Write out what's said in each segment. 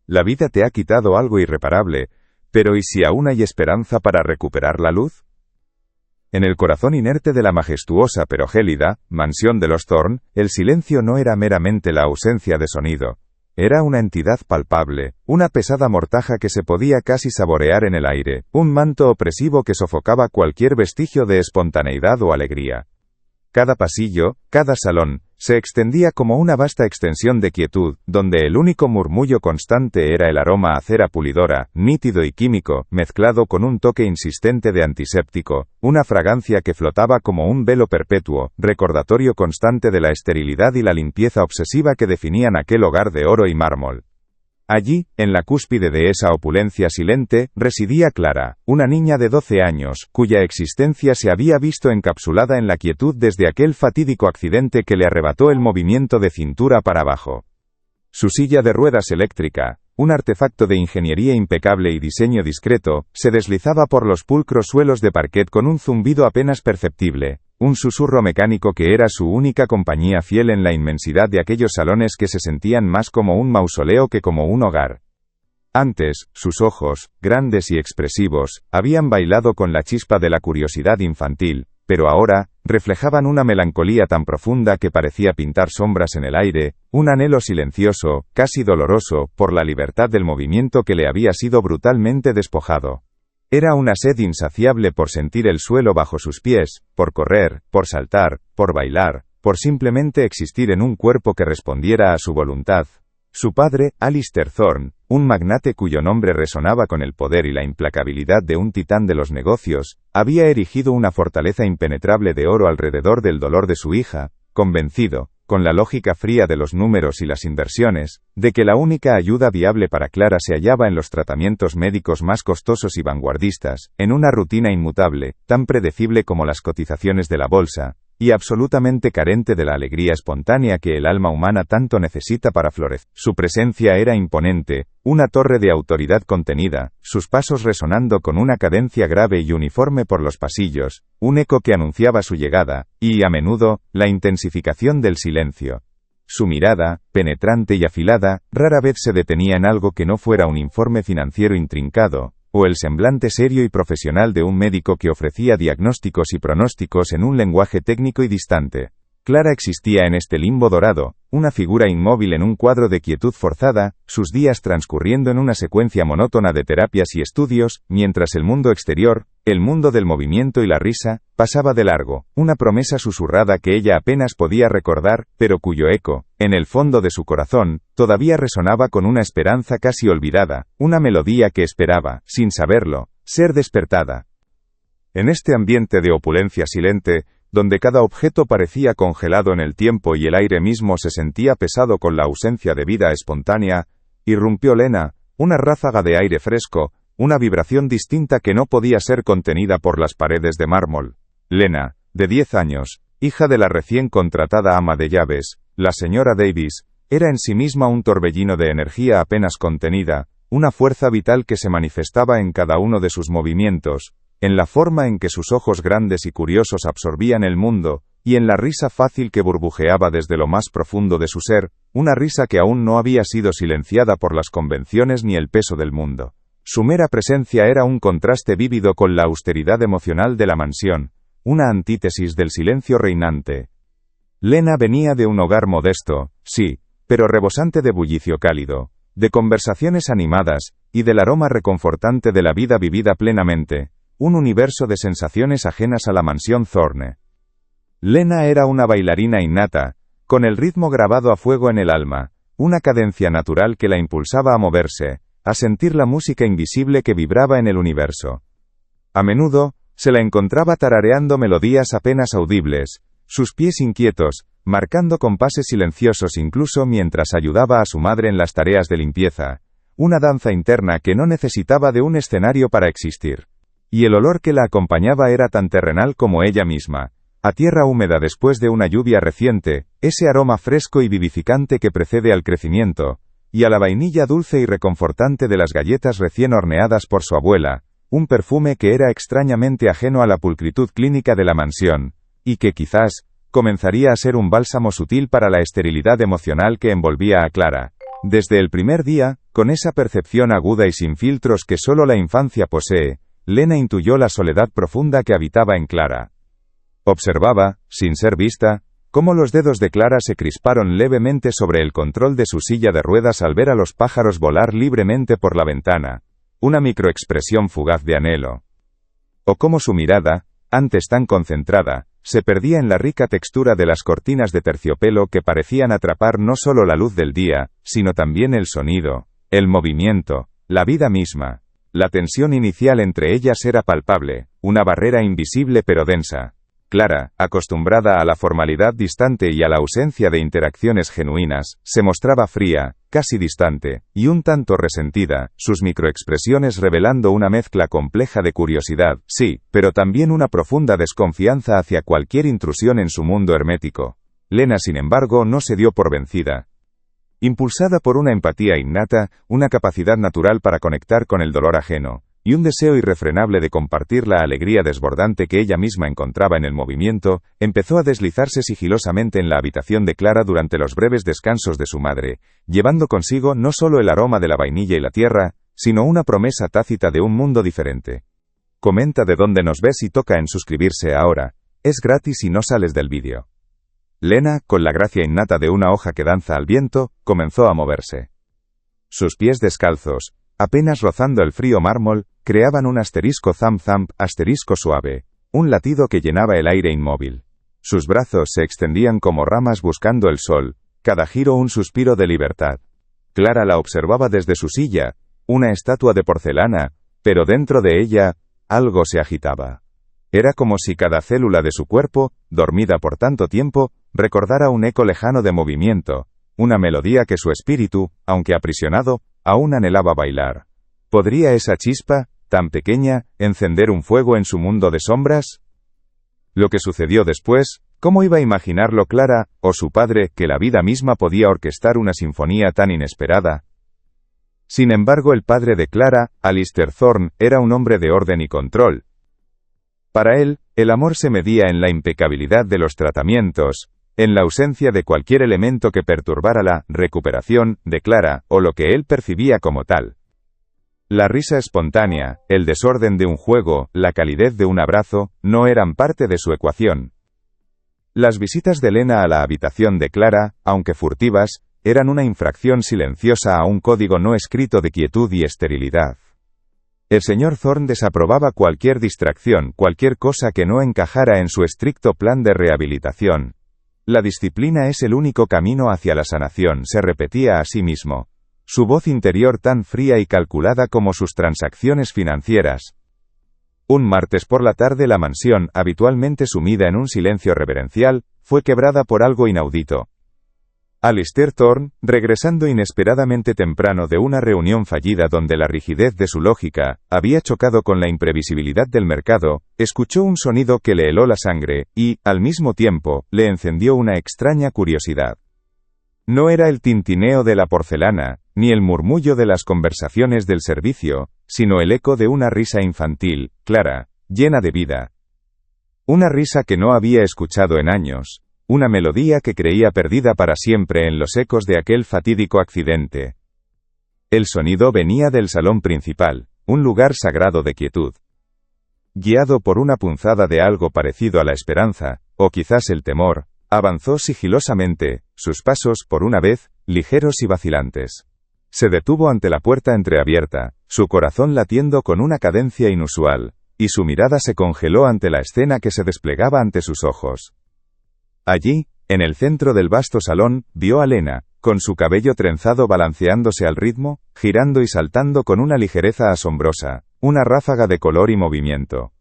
La vida te ha quitado algo irreparable, pero ¿y si aún hay esperanza para recuperar la luz? En el corazón inerte de la majestuosa pero gélida mansión de los Thorne, el silencio no era meramente la ausencia de sonido. Era una entidad palpable, una pesada mortaja que se podía casi saborear en el aire, un manto opresivo que sofocaba cualquier vestigio de espontaneidad o alegría. Cada pasillo, cada salón, se extendía como una vasta extensión de quietud, donde el único murmullo constante era el aroma a cera pulidora, nítido y químico, mezclado con un toque insistente de antiséptico, una fragancia que flotaba como un velo perpetuo, recordatorio constante de la esterilidad y la limpieza obsesiva que definían aquel hogar de oro y mármol. Allí, en la cúspide de esa opulencia silente, residía Clara, una niña de 12 años, cuya existencia se había visto encapsulada en la quietud desde aquel fatídico accidente que le arrebató el movimiento de cintura para abajo. Su silla de ruedas eléctrica, un artefacto de ingeniería impecable y diseño discreto, se deslizaba por los pulcros suelos de parquet con un zumbido apenas perceptible, un susurro mecánico que era su única compañía fiel en la inmensidad de aquellos salones que se sentían más como un mausoleo que como un hogar. Antes, sus ojos, grandes y expresivos, habían bailado con la chispa de la curiosidad infantil, pero ahora, reflejaban una melancolía tan profunda que parecía pintar sombras en el aire, un anhelo silencioso, casi doloroso, por la libertad del movimiento que le había sido brutalmente despojado. Era una sed insaciable por sentir el suelo bajo sus pies, por correr, por saltar, por bailar, por simplemente existir en un cuerpo que respondiera a su voluntad. Su padre, Alistair Thorne, un magnate cuyo nombre resonaba con el poder y la implacabilidad de un titán de los negocios, había erigido una fortaleza impenetrable de oro alrededor del dolor de su hija, convencido, con la lógica fría de los números y las inversiones, de que la única ayuda viable para Clara se hallaba en los tratamientos médicos más costosos y vanguardistas, en una rutina inmutable, tan predecible como las cotizaciones de la bolsa, y absolutamente carente de la alegría espontánea que el alma humana tanto necesita para florecer. Su presencia era imponente, una torre de autoridad contenida, sus pasos resonando con una cadencia grave y uniforme por los pasillos, un eco que anunciaba su llegada, y, a menudo, la intensificación del silencio. Su mirada, penetrante y afilada, rara vez se detenía en algo que no fuera un informe financiero intrincado, o el semblante serio y profesional de un médico que ofrecía diagnósticos y pronósticos en un lenguaje técnico y distante. Clara existía en este limbo dorado, una figura inmóvil en un cuadro de quietud forzada, sus días transcurriendo en una secuencia monótona de terapias y estudios, mientras el mundo exterior, el mundo del movimiento y la risa, pasaba de largo, una promesa susurrada que ella apenas podía recordar, pero cuyo eco, en el fondo de su corazón, todavía resonaba con una esperanza casi olvidada, una melodía que esperaba, sin saberlo, ser despertada. En este ambiente de opulencia silente, donde cada objeto parecía congelado en el tiempo y el aire mismo se sentía pesado con la ausencia de vida espontánea, irrumpió Lena, una ráfaga de aire fresco, una vibración distinta que no podía ser contenida por las paredes de mármol. Lena, de 10 años, hija de la recién contratada ama de llaves, la señora Davis, era en sí misma un torbellino de energía apenas contenida, una fuerza vital que se manifestaba en cada uno de sus movimientos, en la forma en que sus ojos grandes y curiosos absorbían el mundo, y en la risa fácil que burbujeaba desde lo más profundo de su ser, una risa que aún no había sido silenciada por las convenciones ni el peso del mundo. Su mera presencia era un contraste vívido con la austeridad emocional de la mansión, una antítesis del silencio reinante. Lena venía de un hogar modesto, sí, pero rebosante de bullicio cálido, de conversaciones animadas, y del aroma reconfortante de la vida vivida plenamente, un universo de sensaciones ajenas a la mansión Thorne. Lena era una bailarina innata, con el ritmo grabado a fuego en el alma, una cadencia natural que la impulsaba a moverse, a sentir la música invisible que vibraba en el universo. A menudo, se la encontraba tarareando melodías apenas audibles, sus pies inquietos, marcando compases silenciosos incluso mientras ayudaba a su madre en las tareas de limpieza, una danza interna que no necesitaba de un escenario para existir. Y el olor que la acompañaba era tan terrenal como ella misma, a tierra húmeda después de una lluvia reciente, ese aroma fresco y vivificante que precede al crecimiento, y a la vainilla dulce y reconfortante de las galletas recién horneadas por su abuela, un perfume que era extrañamente ajeno a la pulcritud clínica de la mansión, y que quizás, comenzaría a ser un bálsamo sutil para la esterilidad emocional que envolvía a Clara. Desde el primer día, Con esa percepción aguda y sin filtros que solo la infancia posee, Lena intuyó la soledad profunda que habitaba en Clara. Observaba, sin ser vista, cómo los dedos de Clara se crisparon levemente sobre el control de su silla de ruedas al ver a los pájaros volar libremente por la ventana, una microexpresión fugaz de anhelo. O cómo su mirada, antes tan concentrada, se perdía en la rica textura de las cortinas de terciopelo que parecían atrapar no solo la luz del día, sino también el sonido, el movimiento, la vida misma. La tensión inicial entre ellas era palpable, una barrera invisible pero densa. Clara, acostumbrada a la formalidad distante y a la ausencia de interacciones genuinas, se mostraba fría, casi distante, y un tanto resentida, sus microexpresiones revelando una mezcla compleja de curiosidad, sí, pero también una profunda desconfianza hacia cualquier intrusión en su mundo hermético. Lena, sin embargo, no se dio por vencida. Impulsada por una empatía innata, una capacidad natural para conectar con el dolor ajeno, y un deseo irrefrenable de compartir la alegría desbordante que ella misma encontraba en el movimiento, empezó a deslizarse sigilosamente en la habitación de Clara durante los breves descansos de su madre, llevando consigo no solo el aroma de la vainilla y la tierra, sino una promesa tácita de un mundo diferente. Comenta de dónde nos ves y toca en suscribirse ahora. Es gratis y no sales del vídeo. Lena, con la gracia innata de una hoja que danza al viento, comenzó a moverse. Sus pies descalzos, apenas rozando el frío mármol, creaban un asterisco zamp asterisco suave, un latido que llenaba el aire inmóvil. Sus brazos se extendían como ramas buscando el sol, cada giro un suspiro de libertad. Clara la observaba desde su silla, una estatua de porcelana, pero dentro de ella, algo se agitaba. Era como si cada célula de su cuerpo, dormida por tanto tiempo, recordara un eco lejano de movimiento, una melodía que su espíritu, aunque aprisionado, aún anhelaba bailar. ¿Podría esa chispa, tan pequeña, encender un fuego en su mundo de sombras? Lo que sucedió después, ¿cómo iba a imaginarlo Clara, o su padre, que la vida misma podía orquestar una sinfonía tan inesperada? Sin embargo, el padre de Clara, Alistair Thorne, era un hombre de orden y control. Para él, el amor se medía en la impecabilidad de los tratamientos, en la ausencia de cualquier elemento que perturbara la recuperación de Clara, o lo que él percibía como tal. La risa espontánea, el desorden de un juego, la calidez de un abrazo, no eran parte de su ecuación. Las visitas de Lena a la habitación de Clara, aunque furtivas, eran una infracción silenciosa a un código no escrito de quietud y esterilidad. El señor Thorne desaprobaba cualquier distracción, cualquier cosa que no encajara en su estricto plan de rehabilitación. La disciplina es el único camino hacia la sanación, se repetía a sí mismo. Su voz interior tan fría y calculada como sus transacciones financieras. Un martes por la tarde la mansión, habitualmente sumida en un silencio reverencial, fue quebrada por algo inaudito. Alistair Thorne, regresando inesperadamente temprano de una reunión fallida donde la rigidez de su lógica había chocado con la imprevisibilidad del mercado, escuchó un sonido que le heló la sangre, y, al mismo tiempo, le encendió una extraña curiosidad. No era el tintineo de la porcelana, ni el murmullo de las conversaciones del servicio, sino el eco de una risa infantil, clara, llena de vida. Una risa que no había escuchado en años. Una melodía que creía perdida para siempre en los ecos de aquel fatídico accidente. El sonido venía del salón principal, un lugar sagrado de quietud. Guiado por una punzada de algo parecido a la esperanza, o quizás el temor, avanzó sigilosamente, sus pasos, por una vez, ligeros y vacilantes. Se detuvo ante la puerta entreabierta, su corazón latiendo con una cadencia inusual, y su mirada se congeló ante la escena que se desplegaba ante sus ojos. Allí, en el centro del vasto salón, vio a Lena, con su cabello trenzado balanceándose al ritmo, girando y saltando con una ligereza asombrosa, una ráfaga de color y movimiento.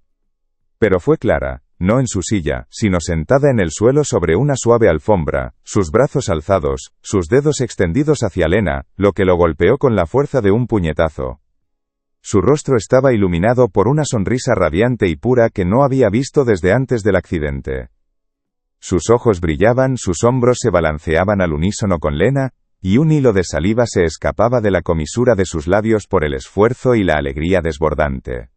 Pero fue Clara, no en su silla, sino sentada en el suelo sobre una suave alfombra, sus brazos alzados, sus dedos extendidos hacia Lena, lo que lo golpeó con la fuerza de un puñetazo. Su rostro estaba iluminado por una sonrisa radiante y pura que no había visto desde antes del accidente. Sus ojos brillaban, sus hombros se balanceaban al unísono con Lena, y un hilo de saliva se escapaba de la comisura de sus labios por el esfuerzo y la alegría desbordante.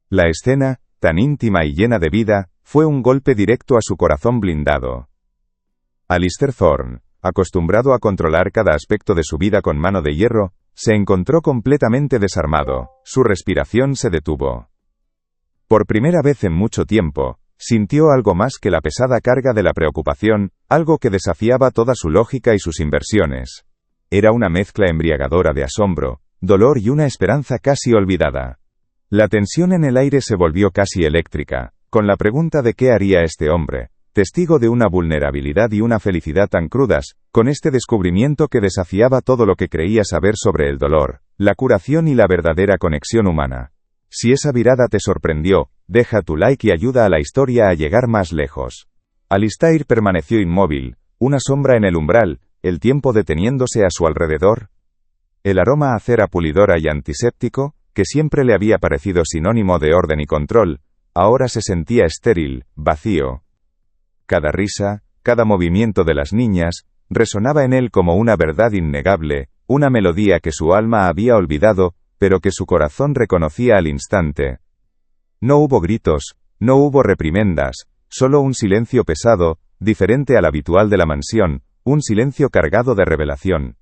La escena, tan íntima y llena de vida, fue un golpe directo a su corazón blindado. Alistair Thorne, acostumbrado a controlar cada aspecto de su vida con mano de hierro, se encontró completamente desarmado, su respiración se detuvo. Por primera vez en mucho tiempo, sintió algo más que la pesada carga de la preocupación, algo que desafiaba toda su lógica y sus inversiones. Era una mezcla embriagadora de asombro, dolor y una esperanza casi olvidada. La tensión en el aire se volvió casi eléctrica, con la pregunta de qué haría este hombre, testigo de una vulnerabilidad y una felicidad tan crudas, con este descubrimiento que desafiaba todo lo que creía saber sobre el dolor, la curación y la verdadera conexión humana. Si esa virada te sorprendió, deja tu like y ayuda a la historia a llegar más lejos. Alistair permaneció inmóvil, una sombra en el umbral, el tiempo deteniéndose a su alrededor. El aroma a cera pulidora y antiséptico, que siempre le había parecido sinónimo de orden y control, ahora se sentía estéril, vacío. Cada risa, cada movimiento de las niñas, resonaba en él como una verdad innegable, una melodía que su alma había olvidado, pero que su corazón reconocía al instante. No hubo gritos, no hubo reprimendas, solo un silencio pesado, diferente al habitual de la mansión, un silencio cargado de revelación.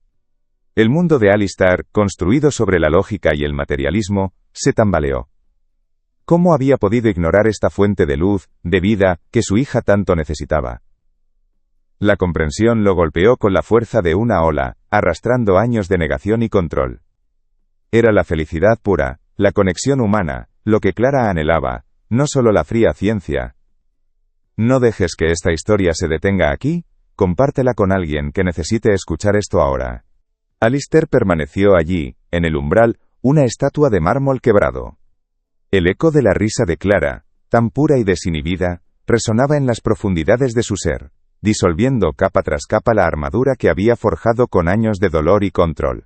El mundo de Alistair, construido sobre la lógica y el materialismo, se tambaleó. ¿Cómo había podido ignorar esta fuente de luz, de vida, que su hija tanto necesitaba? La comprensión lo golpeó con la fuerza de una ola, arrastrando años de negación y control. Era la felicidad pura, la conexión humana, lo que Clara anhelaba, no solo la fría ciencia. No dejes que esta historia se detenga aquí, compártela con alguien que necesite escuchar esto ahora. Alistair permaneció allí, en el umbral, una estatua de mármol quebrado. El eco de la risa de Clara, tan pura y desinhibida, resonaba en las profundidades de su ser, disolviendo capa tras capa la armadura que había forjado con años de dolor y control.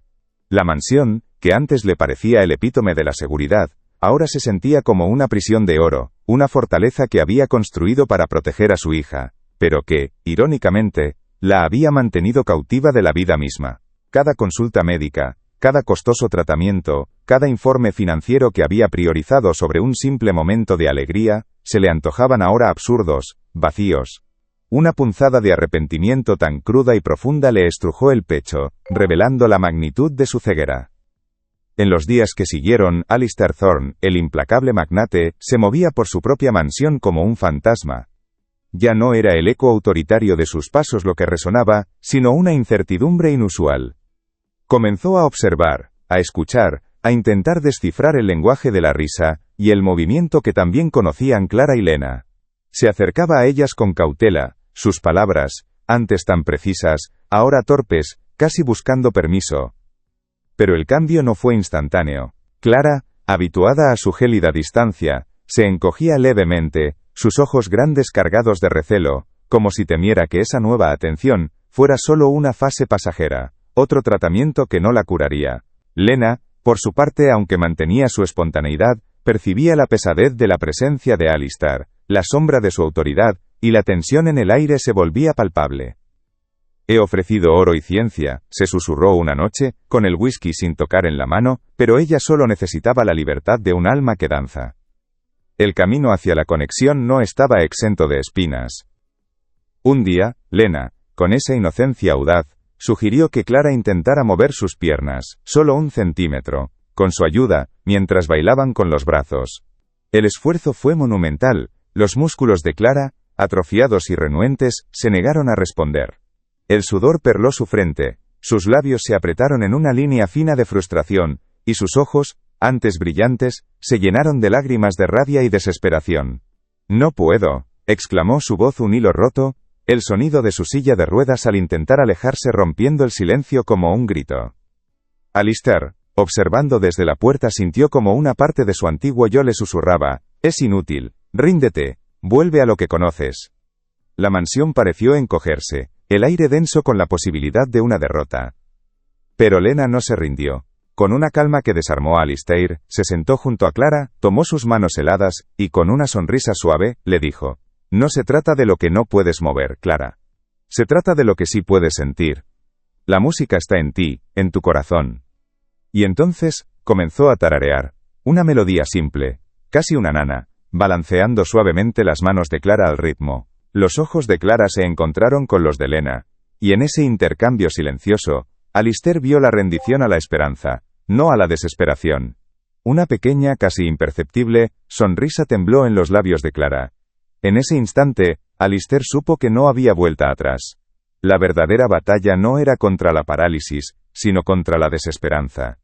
La mansión, que antes le parecía el epítome de la seguridad, ahora se sentía como una prisión de oro, una fortaleza que había construido para proteger a su hija, pero que, irónicamente, la había mantenido cautiva de la vida misma. Cada consulta médica, cada costoso tratamiento, cada informe financiero que había priorizado sobre un simple momento de alegría, se le antojaban ahora absurdos, vacíos. Una punzada de arrepentimiento tan cruda y profunda le estrujó el pecho, revelando la magnitud de su ceguera. En los días que siguieron, Alistair Thorne, el implacable magnate, se movía por su propia mansión como un fantasma. Ya no era el eco autoritario de sus pasos lo que resonaba, sino una incertidumbre inusual. Comenzó a observar, a escuchar, a intentar descifrar el lenguaje de la risa, y el movimiento que también conocían Clara y Lena. Se acercaba a ellas con cautela, sus palabras, antes tan precisas, ahora torpes, casi buscando permiso. Pero el cambio no fue instantáneo. Clara, habituada a su gélida distancia, se encogía levemente, sus ojos grandes cargados de recelo, como si temiera que esa nueva atención fuera solo una fase pasajera, otro tratamiento que no la curaría. Lena, por su parte, aunque mantenía su espontaneidad, percibía la pesadez de la presencia de Alistair, la sombra de su autoridad, y la tensión en el aire se volvía palpable. «He ofrecido oro y ciencia», se susurró una noche, con el whisky sin tocar en la mano, pero ella solo necesitaba la libertad de un alma que danza. El camino hacia la conexión no estaba exento de espinas. Un día, Lena, con esa inocencia audaz, sugirió que Clara intentara mover sus piernas, solo 1 centímetro, con su ayuda, mientras bailaban con los brazos. El esfuerzo fue monumental, los músculos de Clara, atrofiados y renuentes, se negaron a responder. El sudor perló su frente, sus labios se apretaron en una línea fina de frustración, y sus ojos, antes brillantes, se llenaron de lágrimas de rabia y desesperación. «No puedo», exclamó su voz un hilo roto, el sonido de su silla de ruedas al intentar alejarse rompiendo el silencio como un grito. Alistair, observando desde la puerta, sintió como una parte de su antiguo yo le susurraba: «Es inútil, ríndete, vuelve a lo que conoces». La mansión pareció encogerse, el aire denso con la posibilidad de una derrota. Pero Lena no se rindió. Con una calma que desarmó a Alistair, se sentó junto a Clara, tomó sus manos heladas, y con una sonrisa suave, le dijo: «No se trata de lo que no puedes mover, Clara. Se trata de lo que sí puedes sentir. La música está en ti, en tu corazón». Y entonces, comenzó a tararear. Una melodía simple, casi una nana, balanceando suavemente las manos de Clara al ritmo. Los ojos de Clara se encontraron con los de Lena, y en ese intercambio silencioso, Alistair vio la rendición a la esperanza, no a la desesperación. Una pequeña, casi imperceptible, sonrisa tembló en los labios de Clara. En ese instante, Alistair supo que no había vuelta atrás. La verdadera batalla no era contra la parálisis, sino contra la desesperanza.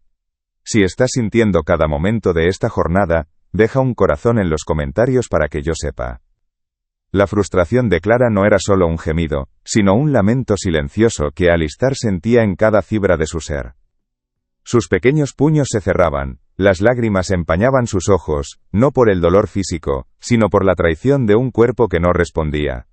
Si estás sintiendo cada momento de esta jornada, deja un corazón en los comentarios para que yo sepa. La frustración de Clara no era solo un gemido, sino un lamento silencioso que Alistair sentía en cada fibra de su ser. Sus pequeños puños se cerraban, las lágrimas empañaban sus ojos, no por el dolor físico, sino por la traición de un cuerpo que no respondía.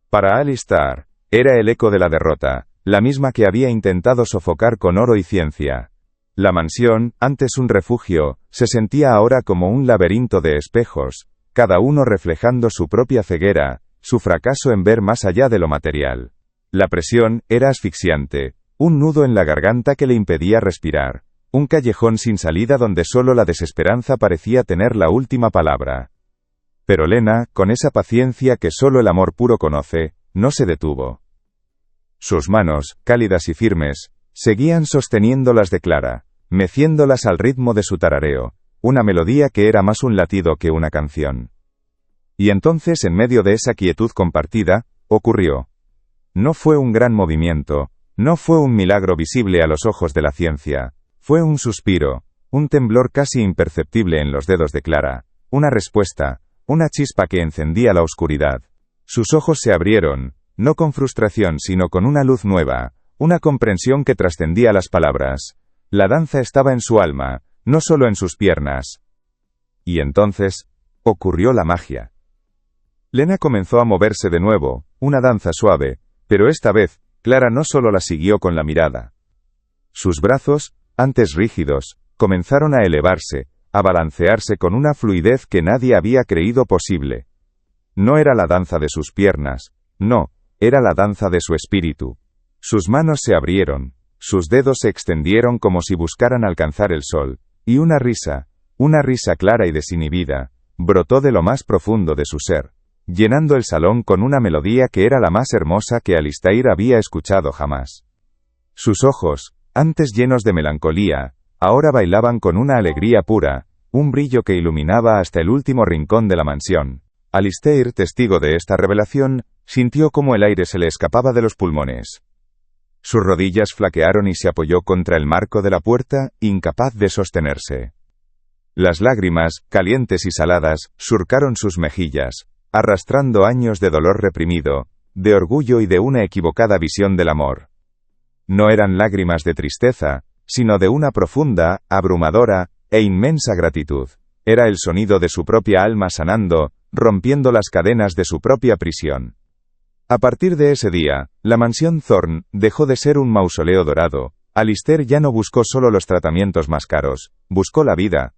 Para Alistair, era el eco de la derrota, la misma que había intentado sofocar con oro y ciencia. La mansión, antes un refugio, se sentía ahora como un laberinto de espejos, cada uno reflejando su propia ceguera, su fracaso en ver más allá de lo material. La presión era asfixiante, un nudo en la garganta que le impedía respirar, un callejón sin salida donde solo la desesperanza parecía tener la última palabra. Pero Lena, con esa paciencia que solo el amor puro conoce, no se detuvo. Sus manos, cálidas y firmes, seguían sosteniendo las de Clara, meciéndolas al ritmo de su tarareo, una melodía que era más un latido que una canción. Y entonces, en medio de esa quietud compartida, ocurrió. No fue un gran movimiento, no fue un milagro visible a los ojos de la ciencia, fue un suspiro, un temblor casi imperceptible en los dedos de Clara, una respuesta, una chispa que encendía la oscuridad. Sus ojos se abrieron, no con frustración sino con una luz nueva, una comprensión que trascendía las palabras. La danza estaba en su alma, no solo en sus piernas. Y entonces, ocurrió la magia. Lena comenzó a moverse de nuevo, una danza suave, pero esta vez, Clara no solo la siguió con la mirada. Sus brazos, antes rígidos, comenzaron a elevarse, a balancearse con una fluidez que nadie había creído posible. No era la danza de sus piernas, no, era la danza de su espíritu. Sus manos se abrieron, sus dedos se extendieron como si buscaran alcanzar el sol, y una risa clara y desinhibida, brotó de lo más profundo de su ser, llenando el salón con una melodía que era la más hermosa que Alistair había escuchado jamás. Sus ojos, antes llenos de melancolía, ahora bailaban con una alegría pura, un brillo que iluminaba hasta el último rincón de la mansión. Alistair, testigo de esta revelación, sintió cómo el aire se le escapaba de los pulmones. Sus rodillas flaquearon y se apoyó contra el marco de la puerta, incapaz de sostenerse. Las lágrimas, calientes y saladas, surcaron sus mejillas, arrastrando años de dolor reprimido, de orgullo y de una equivocada visión del amor. No eran lágrimas de tristeza, sino de una profunda, abrumadora e inmensa gratitud. Era el sonido de su propia alma sanando, rompiendo las cadenas de su propia prisión. A partir de ese día, la mansión Thorne dejó de ser un mausoleo dorado. Alistair ya no buscó solo los tratamientos más caros, buscó la vida.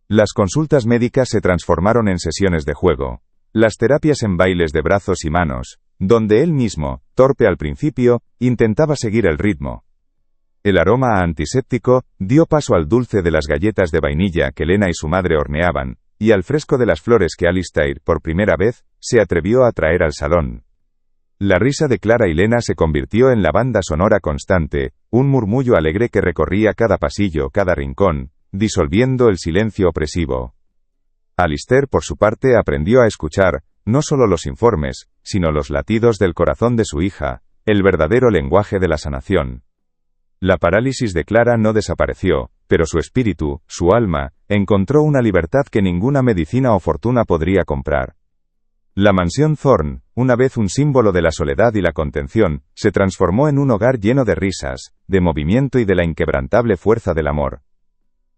Las consultas médicas se transformaron en sesiones de juego. Las terapias en bailes de brazos y manos, donde él mismo, torpe al principio, intentaba seguir el ritmo. El aroma a antiséptico dio paso al dulce de las galletas de vainilla que Lena y su madre horneaban, y al fresco de las flores que Alistair, por primera vez, se atrevió a traer al salón. La risa de Clara y Lena se convirtió en la banda sonora constante, un murmullo alegre que recorría cada pasillo, cada rincón, disolviendo el silencio opresivo. Alistair, por su parte, aprendió a escuchar, no solo los informes, sino los latidos del corazón de su hija, el verdadero lenguaje de la sanación. La parálisis de Clara no desapareció, pero su espíritu, su alma, encontró una libertad que ninguna medicina o fortuna podría comprar. La mansión Thorne, una vez un símbolo de la soledad y la contención, se transformó en un hogar lleno de risas, de movimiento y de la inquebrantable fuerza del amor.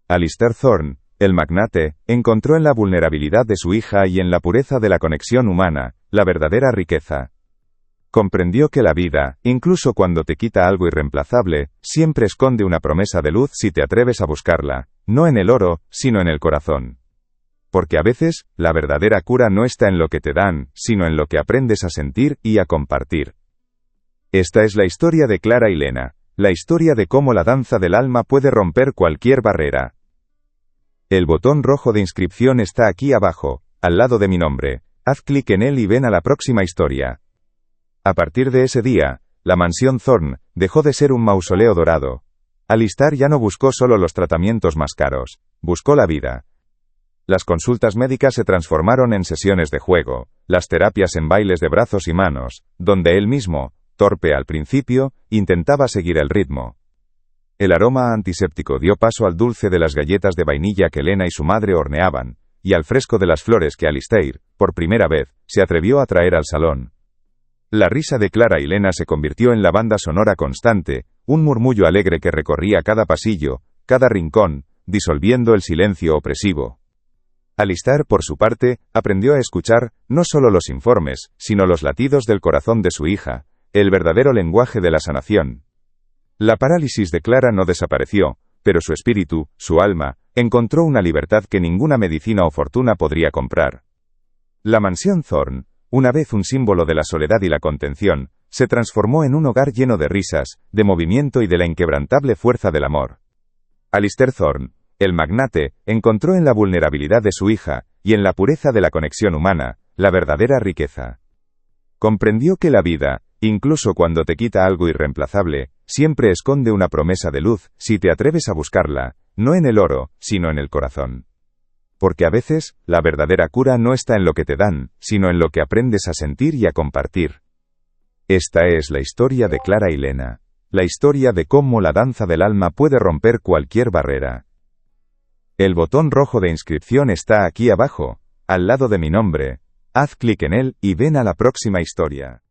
Alistair Thorne, el magnate, encontró en la vulnerabilidad de su hija y en la pureza de la conexión humana, la verdadera riqueza. Comprendió que la vida, incluso cuando te quita algo irreemplazable, siempre esconde una promesa de luz si te atreves a buscarla, no en el oro, sino en el corazón. Porque a veces, la verdadera cura no está en lo que te dan, sino en lo que aprendes a sentir y a compartir. Esta es la historia de Clara y Lena, la historia de cómo la danza del alma puede romper cualquier barrera. El botón rojo de inscripción está aquí abajo, al lado de mi nombre. Haz clic en él y ven a la próxima historia. A partir de ese día, La mansión Thorn dejó de ser un mausoleo dorado. Alistair ya no buscó solo los tratamientos más caros, buscó la vida. Las consultas médicas se transformaron en sesiones de juego, las terapias en bailes de brazos y manos, donde él mismo, torpe al principio, intentaba seguir el ritmo. El aroma antiséptico dio paso al dulce de las galletas de vainilla que Lena y su madre horneaban, y al fresco de las flores que Alistair, por primera vez, se atrevió a traer al salón. La risa de Clara y Lena se convirtió en la banda sonora constante, un murmullo alegre que recorría cada pasillo, cada rincón, disolviendo el silencio opresivo. Alistair, por su parte, aprendió a escuchar, no solo los informes, sino los latidos del corazón de su hija, el verdadero lenguaje de la sanación. La parálisis de Clara no desapareció, pero su espíritu, su alma, encontró una libertad que ninguna medicina o fortuna podría comprar. La mansión Thorn, una vez un símbolo de la soledad y la contención, se transformó en un hogar lleno de risas, de movimiento y de la inquebrantable fuerza del amor. Alistair Thorn, el magnate, encontró en la vulnerabilidad de su hija, y en la pureza de la conexión humana, la verdadera riqueza. Comprendió que la vida, incluso cuando te quita algo irreemplazable, siempre esconde una promesa de luz, si te atreves a buscarla, no en el oro, sino en el corazón. Porque a veces, la verdadera cura no está en lo que te dan, sino en lo que aprendes a sentir y a compartir. Esta es la historia de Clara y Lena. La historia de cómo la danza del alma puede romper cualquier barrera. El botón rojo de inscripción está aquí abajo, al lado de mi nombre. Haz clic en él y ven a la próxima historia.